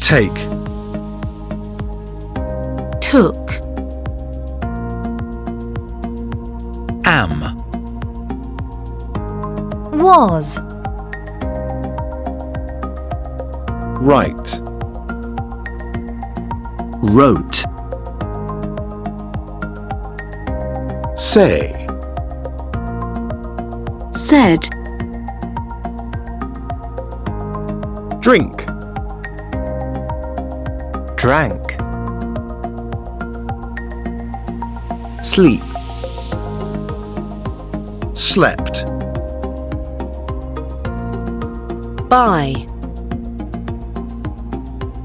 Take. Took. Am. Was. Write. Wrote. Say. Said. Drink. Drank. Sleep. Slept. Buy.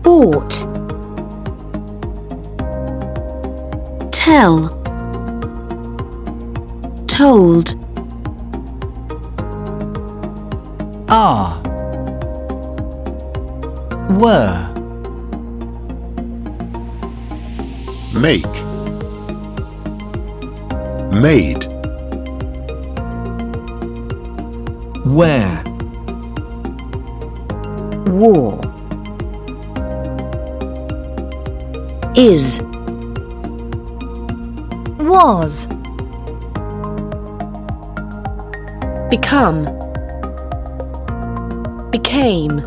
Bought. Tell. Told. Are. Were. Make. Made. Where. Wore. Is. Was. Become. Became.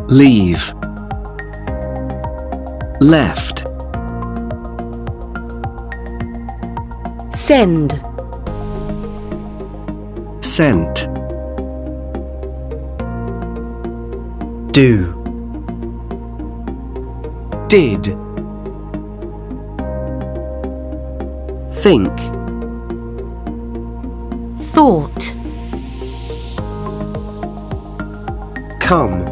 Leave. Left. Send. Sent. Do. Did. Think. Thought. Come.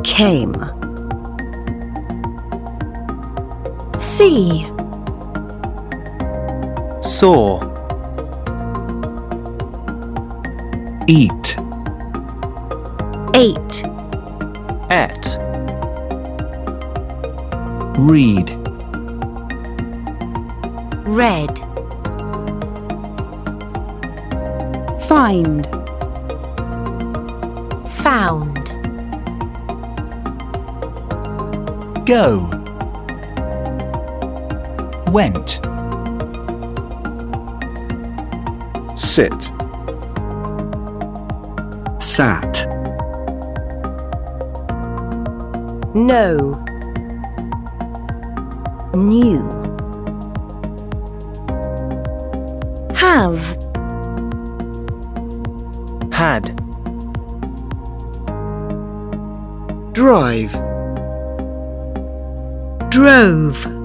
Came. See. Saw. Eat. Ate. Ate. Read. Read. Find. Found. Go. Went. Sit. Sat. Know. Knew. Have. Had. Drive. Drove.